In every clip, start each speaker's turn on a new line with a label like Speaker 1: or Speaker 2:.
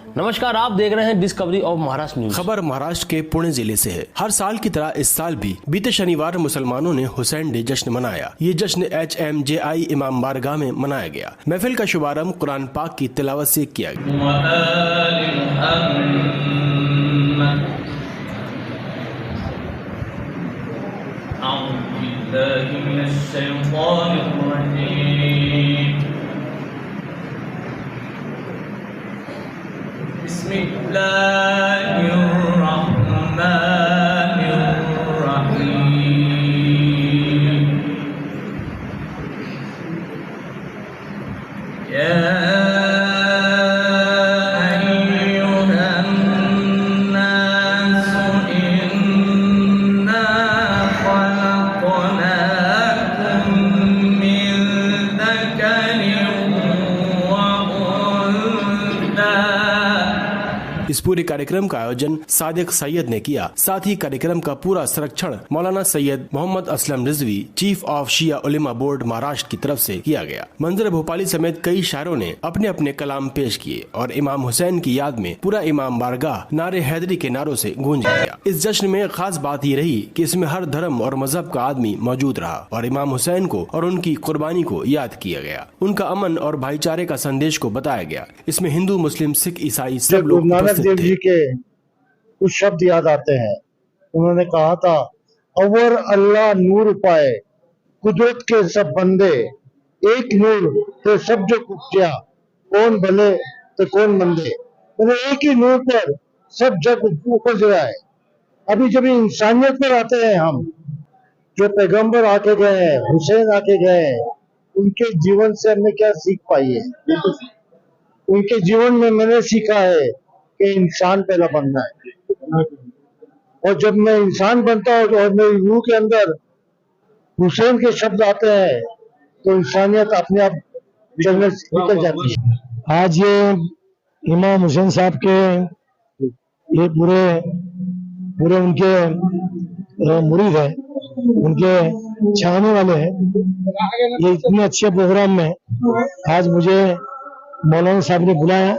Speaker 1: नमस्कार, आप देख रहे हैं डिस्कवरी ऑफ महाराष्ट्र न्यूज।
Speaker 2: खबर महाराष्ट्र के पुणे जिले से है। हर साल की तरह इस साल भी बीते शनिवार मुसलमानों ने हुसैन डे जश्न मनाया। ये जश्न HMJI इमाम बारगाह में मनाया गया। महफिल का शुभारंभ कुरान पाक की तिलावत से किया इस पूरे कार्यक्रम का आयोजन सादिक सैयद ने किया। साथ ही कार्यक्रम का पूरा संरक्षण मौलाना Syed Mohammad Aslam Rizvi, chief of Shia Ulema board Maharashtra की तरफ से किया गया। मंजर भोपाली समेत कई शायरों ने अपने अपने कलाम पेश किए और इमाम हुसैन की याद में पूरा इमाम बारगाह नारे हैदरी के नारों से गूंज गया। इस जश्न में खास बात ये रही कि इसमें हर धर्म और मजहब का आदमी मौजूद रहा और इमाम हुसैन को और उनकी कुर्बानी को याद किया गया। उनका अमन और भाईचारे का संदेश को बताया गया। इसमें हिंदू, मुस्लिम, सिख, ईसाई सब लोग
Speaker 3: देव जी के कुछ शब्द याद आते हैं। उन्होंने कहा था, अवर अल्लाह नूर पाए कुदरत के सब बंदे, एक नूर तो सब जो कुटिया, कौन भले तो कौन मंदे। मतलब एक ही नूर पर सब जग उपज रहा है। अभी जब इंसानियत पर आते हैं हम, जो पैगंबर आके गए हैं, हुसैन आके गए हैं, उनके जीवन से हमने क्या सीख पाई है? उनके जीवन में मैंने सीखा है कि इंसान पहला बनना है, और जब मैं इंसान बनता हूँ और मेरी रूह के अंदर हुसैन के शब्द आते हैं तो इंसानियत अपने आप चलने निकल जाती है। आज ये इमाम हुसैन साहब के ये पूरे उनके मुरीद है, उनके चाहने वाले हैं। ये इतने अच्छे प्रोग्राम में आज मुझे मौलाना साहब ने बुलाया,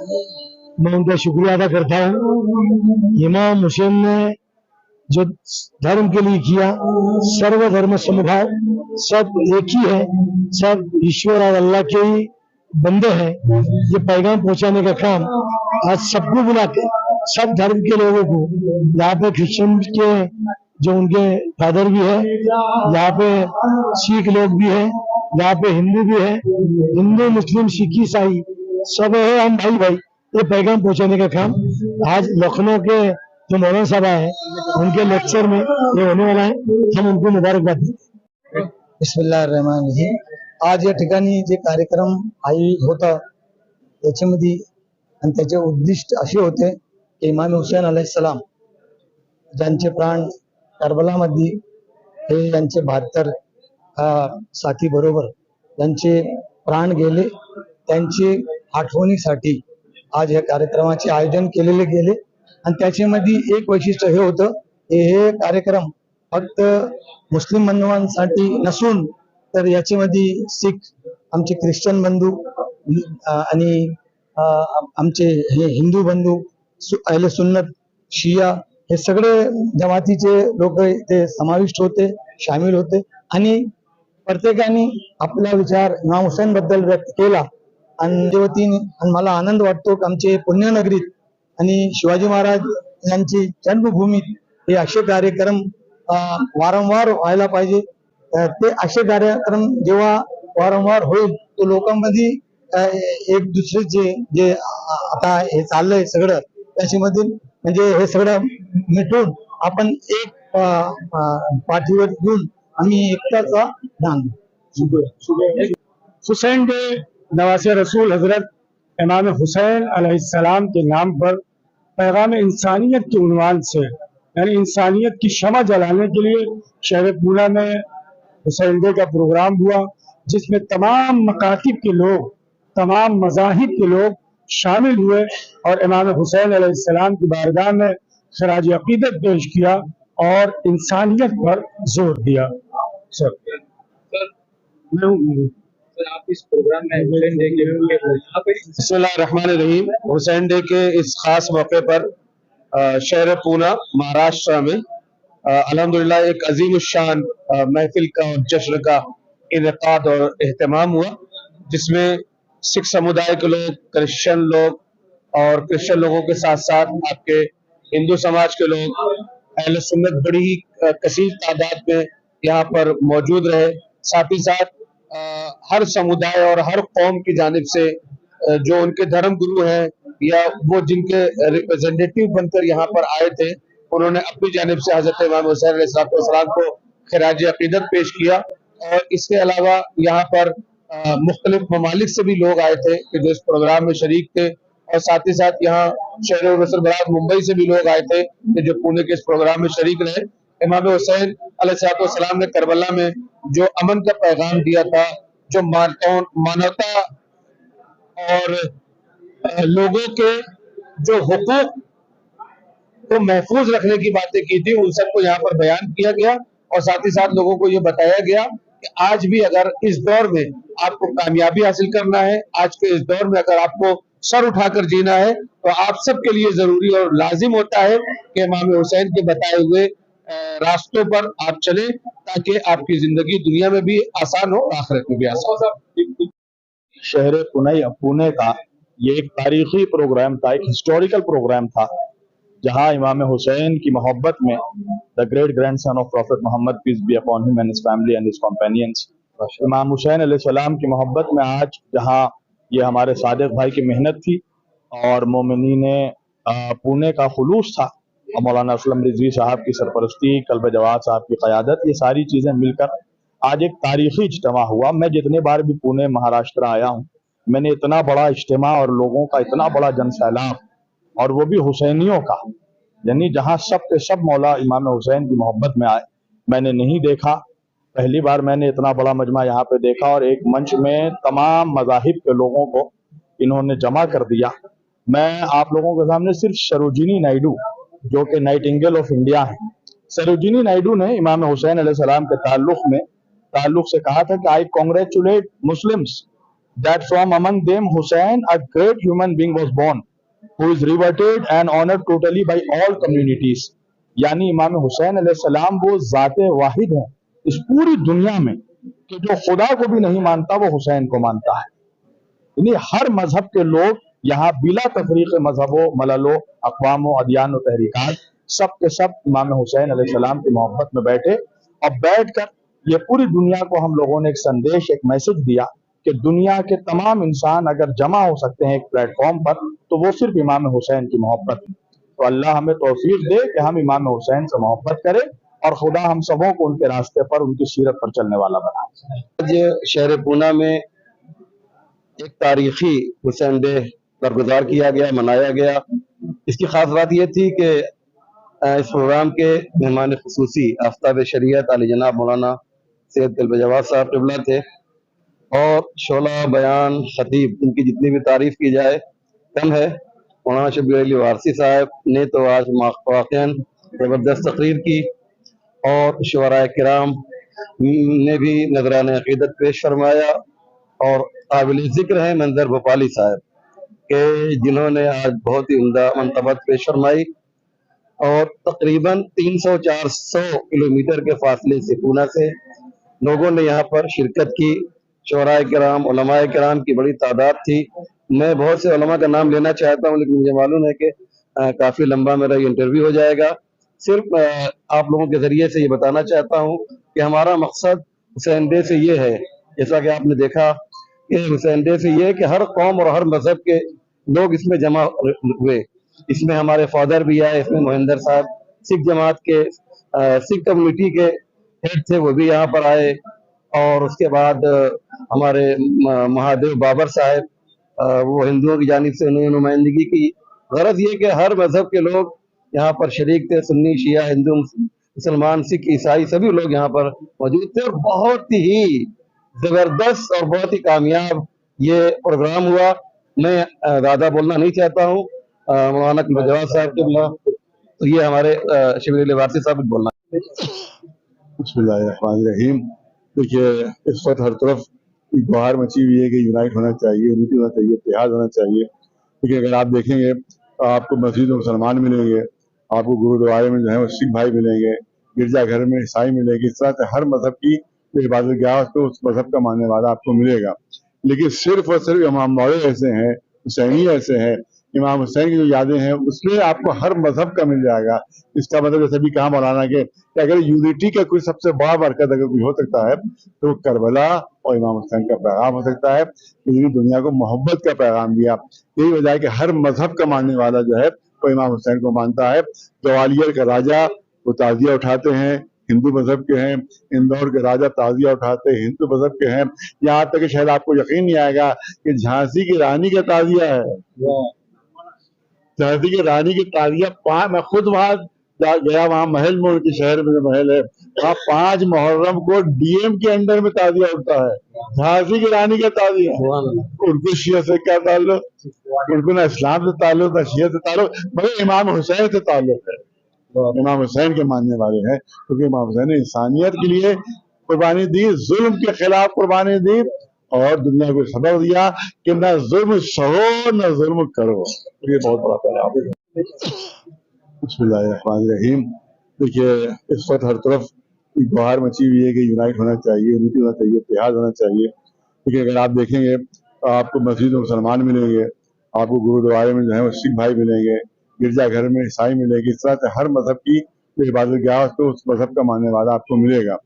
Speaker 3: मैं उनका शुक्रिया अदा करता हूँ। इमाम हुसैन ने जो धर्म के लिए किया, सर्वधर्म समभाव, सब एक ही है, सब ईश्वर और अल्लाह के ही बंदे हैं। ये पैगाम पहुंचाने का काम आज सबको बुला के, सब धर्म के लोगों को, यहाँ पे क्रिश्चियन के जो उनके फादर भी है, यहाँ पे सिख लोग भी है, यहाँ पे हिंदू भी है, हिंदू मुस्लिम सिख ईसाई सब है, हम भाई भाई। ये पैगाम पहुंचाने का काम आज लखनऊ के जो मौलाना साहब आए हैं उनके लेक्चर में ये होने वाला है। हम उनको मुबारकबाद देते। बिस्मिल्लाहिर्रहमानिर्रहीम। आज या ठिकाणी जे कार्यक्रम होता त्याच्यामध्ये आणि त्याचे उद्दिष्ट असे होते की इमाम हुसैन अलैहिस्सलाम ज्यांचे प्राण करबलामध्ये हे यांचे 72 साथी बरोबर ज्यांचे प्राण गेले, त्यांची आठवणीसाठी आज या कार्यक्रमाचे आयोजन केलेले गेले। आणि त्याच्यामध्ये एक वैशिष्ट्य हे होतं की हे कार्यक्रम फक्त मुस्लिम बांधवांसाठी नसून तर याच्यामध्ये सिख, आमचे ख्रिश्चन बंधू आणि आमचे हे हिंदू बंधू, अहले सुन्नत, शिया, हे सगळे जमातीचे लोक ते समाविष्ट होते, शामिल होते आणि प्रत्येकाने आपला विचार इमाम हुसैन बद्दल व्यक्त केला। आणि मला आनंद वाटतो की आमचे पुण्यनगरीत आणि शिवाजी महाराज यांची जन्मभूमी हे असे कार्यक्रम वारंवार व्हायला पाहिजे। ते असे कार्यक्रम जेव्हा वारंवार होईल तो लोकांमध्ये एक दुसरे जे आता हे चाललंय सगळं त्याच्यामध्ये म्हणजे हे सगळं मिटून आपण एक पाठीवर घेऊन आम्ही एकताचा ध्यान
Speaker 4: हुसैन डे नवासे रसूल हजरत इमाम हुसैन अलैहिस्सलाम के नाम पर पैगाम इंसानियत के उन्वान से, यानी इंसानियत की शमा जलाने के लिए शहर पूना में हुसैन डे का प्रोग्राम हुआ, जिसमें तमाम मकातिब के लोग, तमाम मज़ाहिब के लोग शामिल हुए और इमाम हुसैन अलैहिस्सलाम की बारगाह में खराज अकीदत पेश किया और इंसानियत पर जोर दिया। सर
Speaker 5: آپ اس پروگرام میں حسین ڈے کے یہاں پہ
Speaker 6: بسم اللہ الرحمن الرحیم. حسین ڈے کے اس خاص موقع پر شہر پونا مہاراشٹر میں الحمدللہ ایک عظیم الشان محفل کا اور جشن کا انعقاد اور اہتمام ہوا، جس میں سکھ سمودائے کے لوگ، کرسچن لوگ اور کرسچن لوگوں کے ساتھ ساتھ آپ کے ہندو سماج کے لوگ، اہل سنت بڑی ہی کثیر تعداد میں یہاں پر موجود رہے. ساتھ ہی ساتھ ہر سمودائے اور ہر قوم کی جانب سے جو ان کے دھرم گرو ہیں یا وہ جن کے ریپرزینٹیٹیو بن کر یہاں پر آئے تھے، انہوں نے اپنی جانب سے حضرت امام حسین علیہ السلام کو خراج عقیدت پیش کیا. اور اس کے علاوہ یہاں پر مختلف ممالک سے بھی لوگ آئے تھے کہ جو اس پروگرام میں شریک تھے، اور ساتھ ہی ساتھ یہاں شہر نصر برات ممبئی سے بھی لوگ آئے تھے کہ جو پونے کے اس پروگرام میں شریک رہے. امام حسین علیہ السلام نے کربلا میں جو امن کا پیغام دیا تھا، جو مانوتا اور لوگوں کے جو حقوق کو محفوظ رکھنے کی باتیں کی تھی، ان سب کو یہاں پر بیان کیا گیا. اور ساتھ ہی ساتھ لوگوں کو یہ بتایا گیا کہ آج بھی اگر اس دور میں آپ کو کامیابی حاصل کرنا ہے، آج کے اس دور میں اگر آپ کو سر اٹھا کر جینا ہے، تو آپ سب کے لیے ضروری اور لازم ہوتا ہے کہ امام حسین کے بتائے ہوئے راستوں پر آپ چلیں، تاکہ آپ کی زندگی دنیا میں بھی آسان ہو، آخرت میں بھی آسان ہو.
Speaker 7: شہر پونے کا یہ ایک تاریخی پروگرام تھا، ایک ہسٹوریکل پروگرام تھا، جہاں امام حسین کی محبت میں the great grandson of prophet Muhammad peace be upon him and his family and his companions, Imam Hussain علیہ السلام کی محبت میں آج جہاں یہ ہمارے صادق بھائی کی محنت تھی اور مومنین پونے کا خلوص تھا، اور مولانا اسلم رضوی صاحب کی سرپرستی، کلب جواد صاحب کی قیادت، یہ ساری چیزیں مل کر آج ایک تاریخی اجتماع ہوا. میں جتنے بار بھی پونے مہاراشٹر آیا ہوں، میں نے اتنا بڑا اجتماع اور لوگوں کا اتنا بڑا جن سیلاب، اور وہ بھی حسینیوں کا، یعنی جہاں سب کے سب مولا امام حسین کی محبت میں آئے، میں نے نہیں دیکھا. پہلی بار میں نے اتنا بڑا مجمع یہاں پہ دیکھا، اور ایک منچ میں تمام مذاہب کے لوگوں کو انہوں نے جمع کر دیا. میں آپ لوگوں کے سامنے صرف سروجینی نائیڈو جو کہ نائٹنگیل آف انڈیا ہیں، سروجینی نائیڈو نے امام حسین علیہ السلام کے تعلق سے کہا تھا کہ I congratulate Muslims that from among them Hussein, a great human being, was born, who is revered and honored totally by all communities. یعنی امام حسین علیہ السلام وہ ذات واحد ہیں اس پوری دنیا میں کہ جو خدا کو بھی نہیں مانتا وہ حسین کو مانتا ہے. یعنی ہر مذہب کے لوگ یہاں بلا تفریق مذہب و ملل و اقوام و ادیان و تحریکات سب کے سب امام حسین علیہ السلام کی محبت میں بیٹھے، اور بیٹھ کر یہ پوری دنیا کو ہم لوگوں نے ایک سندیش، ایک میسج دیا کہ دنیا کے تمام انسان اگر جمع ہو سکتے ہیں ایک پلیٹ فارم پر، تو وہ صرف امام حسین کی محبت. تو اللہ ہمیں توفیق دے کہ ہم امام حسین سے محبت کریں، اور خدا ہم سبوں کو ان کے راستے پر، ان کی سیرت پر چلنے والا بنائے.
Speaker 6: آج شہر پونا میں ایک تاریخی حسین ڈے برگزار کیا گیا، منایا گیا. اس کی خاص بات یہ تھی کہ اس پروگرام کے مہمان خصوصی آفتاب شریعت علی جناب مولانا سید کلب جواد صاحب قبلہ تھے، اور شعلہ بیان خطیب ان کی جتنی بھی تعریف کی جائے کم ہے. مولانا شبیر علی وارثی صاحب نے تو آج واقعاً زبردست تقریر کی، اور شعراء کرام نے بھی نذران عقیدت پیش فرمایا. اور قابل ذکر ہیں منظر بھوپالی صاحب کہ جنہوں نے آج بہت ہی عمدہ منقبت پیش فرمائی، اور تقریباً 300-400 کلومیٹر کے فاصلے سے پونا سے لوگوں نے یہاں پر شرکت کی. شعراء کرام، علماء کرام کی بڑی تعداد تھی. میں بہت سے علماء کا نام لینا چاہتا ہوں، لیکن مجھے معلوم ہے کہ کافی لمبا میرا یہ انٹرویو ہو جائے گا. صرف آپ لوگوں کے ذریعے سے یہ بتانا چاہتا ہوں کہ ہمارا مقصد حسین ڈے سے یہ ہے، جیسا کہ آپ نے دیکھا کہ حسین ڈے سے یہ ہے کہ ہر قوم اور ہر مذہب کے لوگ اس میں جمع ہوئے. اس میں ہمارے فادر بھی آئے، اس میں مہندر صاحب سکھ جماعت کے سکھ کمیونٹی کے ہیڈ تھے، وہ بھی یہاں پر آئے. اور اس کے بعد ہمارے مہادیو بابر صاحب، وہ ہندوؤں کی جانب سے انہوں نے نمائندگی کی. غرض یہ کہ ہر مذہب کے لوگ یہاں پر شریک تھے، سنی، شیعہ، ہندو، مسلمان، سکھ، عیسائی، سبھی لوگ یہاں پر موجود تھے. اور بہت ہی زبردست اور بہت ہی کامیاب یہ پروگرام ہوا. میں زیادہ بولنا نہیں چاہتا ہوں. مولانا جواد صاحب کے تو یہ ہمارے شبیر علی وارثی صاحب بھی بولنا.
Speaker 7: بسم اللہ الرحمن الرحیم. دیکھیے اس وقت ہر طرف
Speaker 8: एक गुहार मची हुई है कि यूनाइट होना चाहिए, यूनिटी होना चाहिए, इत्तेहाद होना चाहिए। क्योंकि अगर आप देखेंगे तो आपको मस्जिद में मुसलमान मिलेंगे, आपको गुरुद्वारे में जो है वो सिख भाई मिलेंगे, गिरजाघर में ईसाई मिलेंगे। इस तरह से हर मजहब की जो इबादत गाह है उस मजहब का मानने वाला आपको मिलेगा। लेकिन सिर्फ और सिर्फ इमाम मौलवी ऐसे हैं, हुसैनी ऐसे हैं, इमाम हुसैन की जो यादें हैं उसमें आपको हर मजहब का मिल जाएगा। इसका मतलब जैसे भी कहा मौलाना के कि अगर यूनिटी का कोई सबसे बड़ा बरकत अगर कोई हो सकता है तो करबला और इमाम हुसैन का पैगाम हो सकता है। पूरी दुनिया को मोहब्बत का पैगाम दिया। यही वजह है कि हर मजहब का मानने वाला जो है वो इमाम हुसैन को मानता है। ग्वालियर का राजा वो ताजिया उठाते हैं, हिंदू मजहब के हैं। इंदौर के राजा ताजिया उठाते हैं, हिंदू मजहब के हैं। यहाँ तक कि शायद आपको यकीन नहीं आएगा कि झांसी की रानी का ताजिया है। झांसी की रानी की ताजिया मैं खुद वहां गया, वहां महल में, उनके शहर में जो महल है वहाँ 5 मुहर्रम को डीएम के अंडर में ताजिया उठता है। झांसी की रानी का ताजिया। उनको शिया से क्या ताल्लुक, उनको ना इस्लाम से ताल्लुक ना शिया से ताल्लुक, मगर इमाम हुसैन से ताल्लुक है। इमाम हुसैन के मानने वाले हैं क्योंकि इमाम हुसैन ने इंसानियत के लिए कुर्बानी दी, जुल्म के खिलाफ कुर्बानी दी और दुनिया को सबक दिया कि न जुल्म सहो न जुल्म करो। ये बहुत बड़ा पैगाम है। बिस्मिल्लाहिर्रहमानिर्रहीम। देखिए इस वक्त हर तरफ एक गुहार मची हुई है कि यूनाइट होना चाहिए, यूनिटी होना चाहिए, इत्तेहाद होना चाहिए। क्योंकि अगर आप देखेंगे तो आपको मस्जिद में मुसलमान मिलेंगे, आपको गुरुद्वारे में जो है वो सिख भाई मिलेंगे, गिरजाघर में ईसाई मिलेंगे। इस तरह से हर मजहब की जो इबादत गाह है उस मजहब का मानने वाला आपको मिलेगा।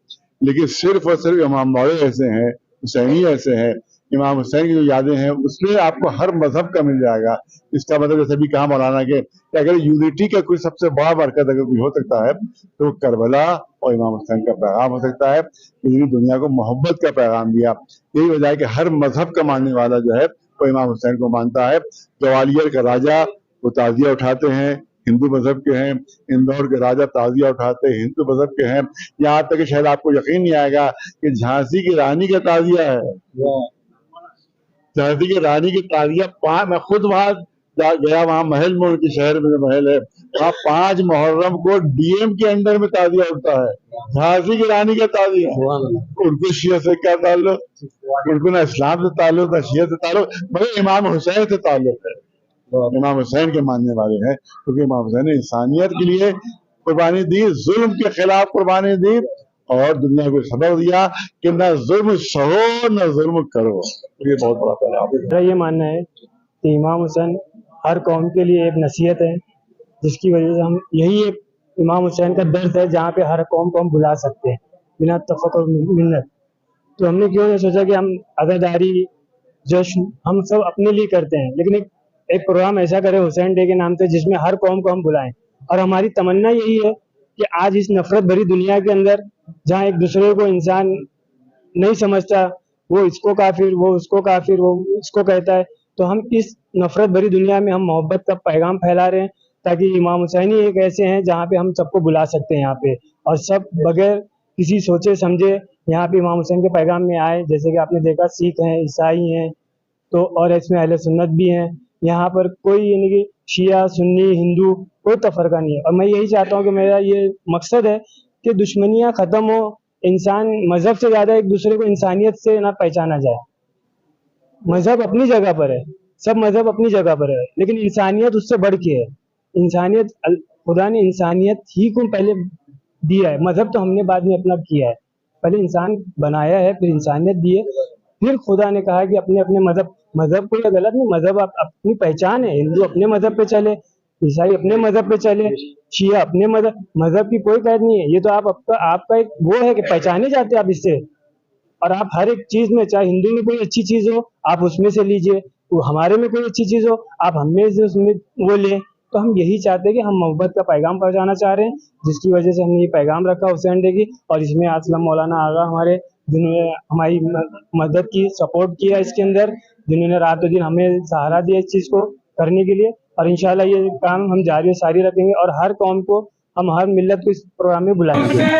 Speaker 8: लेकिन सिर्फ और सिर्फ इमाम मौलवी ऐसे हैं, हुसैनी ऐसे हैं, इमाम हुसैन की जो यादें हैं उसमें आपको हर मजहब का मिल जाएगा। इसका मतलब जैसे भी कहा मौलाना के कि अगर यूनिटी का कोई सबसे बड़ा बरकत अगर कोई हो सकता है तो करबला और इमाम हुसैन का पैगाम हो सकता है। पूरी दुनिया को मोहब्बत का पैगाम दिया। यही वजह है कि हर मजहब का मानने वाला जो है वो इमाम हुसैन को मानता है। ग्वालियर का राजा वो ताजिया उठाते हैं, हिंदू मजहब के हैं। इंदौर के राजा ताजिया उठाते हैं, हिंदू मजहब के हैं। यहाँ तक कि शायद आपको यकीन नहीं आएगा कि झांसी की रानी का ताजिया है। झांसी की रानी की ताजिया मैं खुद वहां गया, वहां महल में, उनके शहर में जो महल है वहाँ 5 मुहर्रम को डीएम के अंडर में ताजिया उठता है। झांसी की रानी का ताजिया। उनको शिया से क्या ताल्लुक, उनको ना इस्लाम से ताल्लुक ना शिया से ताल्लुक, मगर इमाम हुसैन से ताल्लुक है। इमाम हुसैन के मानने वाले हैं क्योंकि इमाम हुसैन ने इंसानियत के लिए कुर्बानी दी, जुल्म के खिलाफ कुर्बानी दी और दुनिया को सबक दिया कि न जुल्म सहो न जुल्म करो। ये बहुत बड़ा पैगाम है।
Speaker 4: मेरा ये मानना है कि इमाम हुसैन हर कौम के लिए एक नसीहत है, जिसकी वजह से हम यही एक इमाम हुसैन का दर्द है जहाँ पे हर कौम को हम बुला सकते हैं बिना तफक्कुर मिन्नत। तो हमने क्यों नहीं सोचा कि हम अज़ादारी जश्न हम सब अपने लिए करते हैं, लेकिन एक प्रोग्राम ऐसा करें हुसैन डे के नाम से जिसमें हर कौम को हम बुलाएं। और हमारी तमन्ना यही है कि आज इस नफरत भरी दुनिया के अंदर जहाँ एक दूसरे को इंसान नहीं समझता, वो इसको काफिर, वो उसको काफिर, वो इसको कहता है, तो हम इस नफरत भरी दुनिया में हम मोहब्बत का पैगाम फैला रहे हैं ताकि इमाम हुसैनी एक ऐसे हैं जहाँ पे हम सबको बुला सकते हैं यहाँ पे, और सब बगैर किसी सोचे समझे यहाँ पे इमाम हुसैन के पैगाम में आए। जैसे कि आपने देखा सिख हैं, ईसाई हैं, तो और इसमें अहले सुन्नत भी हैं। यहाँ पर कोई यानी कि शिया सुन्नी हिंदू कोई तफरका नहीं है। और मैं यही चाहता हूँ कि मेरा ये मकसद है कि दुश्मनियाँ ख़त्म हो, इंसान मज़हब से ज़्यादा एक दूसरे को इंसानियत से ना पहचाना जाए। मज़हब अपनी जगह पर है, सब मज़हब अपनी जगह पर है, लेकिन इंसानियत उससे बढ़ के है। इंसानियत, खुदा ने इंसानियत ही को पहले दिया है, मज़हब तो हमने बाद में अपना किया है। पहले इंसान बनाया है, फिर इंसानियत दी है, फिर खुदा ने कहा कि अपने अपने मज़हब कोई गलत नहीं, मज़हब अपनी पहचान है। हिंदू अपने मज़हब पे चले, ईसाई अपने मज़हब पे चले, शिया अपने मज़हब की कोई कैद नहीं है। ये तो आपका एक वो है कि पहचाने जाते हैं आप इससे। और आप हर एक चीज़ में, चाहे हिंदू में कोई अच्छी चीज़ हो आप उसमें से लीजिए, वो हमारे में कोई अच्छी चीज़ हो आप हमें से उसमें वो लें। तो हम यही चाहते हैं कि हम मोहब्बत का पैगाम पहुंचाना चाह रहे हैं, जिसकी वजह से हमने ये पैगाम रखा हुसैन डे की। और इसमें असलम मौलाना आगा हमारे, जिन्होंने हमारी मदद की, सपोर्ट किया इसके अंदर, जिन्होंने रातों दिन हमें सहारा दिया इस चीज़ को करने के लिए। और इंशाल्लाह ये काम हम जारी सारी रखेंगे और हर कौम को हम हर मिल्लत को इस प्रोग्राम में बुलाएंगे।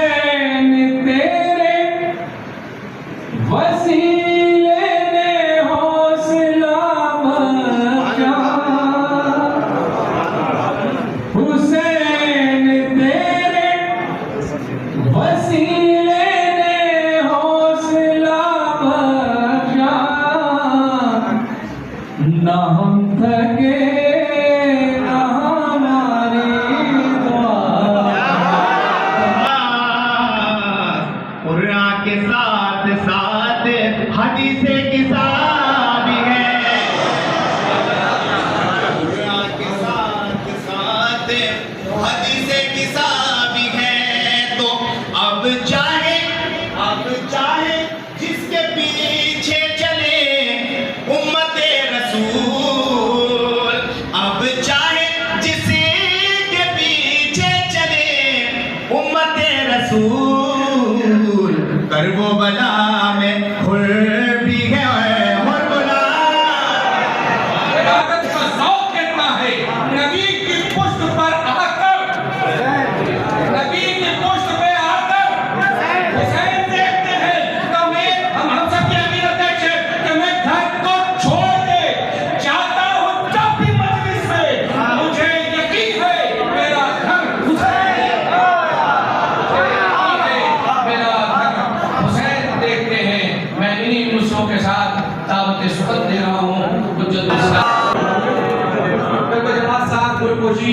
Speaker 5: दिलपोशी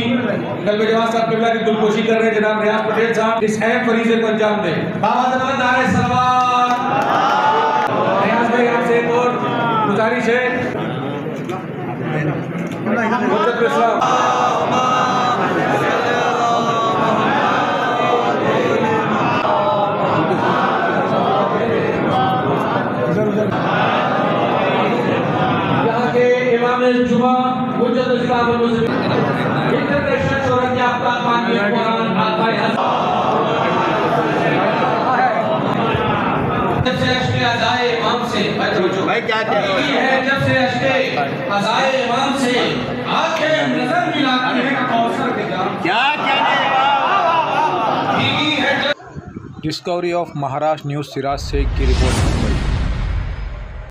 Speaker 5: कल्बे जवान साहब किबला की दिलपोशी कर रहे हैं जनाब रियाज पटेल साहब इस अहम फरीज़े को अंजाम दें। बाबा नारे सलावत। रियाज भाई आपसे एक और गुजारिश है। हुज्जतुल इस्लाम यहाँ के इमाम जुमा हुज्जतुल इस्लाम वल मुस्लिमीन इंटरनेशनल शोहरत याफ्ता पानी कुरान आकाए जब से अश्के अज़ाए इमाम से भाई क्या है जब से अश्के अज़ाए इमाम से आंखें नजर मिलाती है कौसर के जाम क्या है
Speaker 9: discovery of Maharashtra news Siraj Sheikh की रिपोर्ट।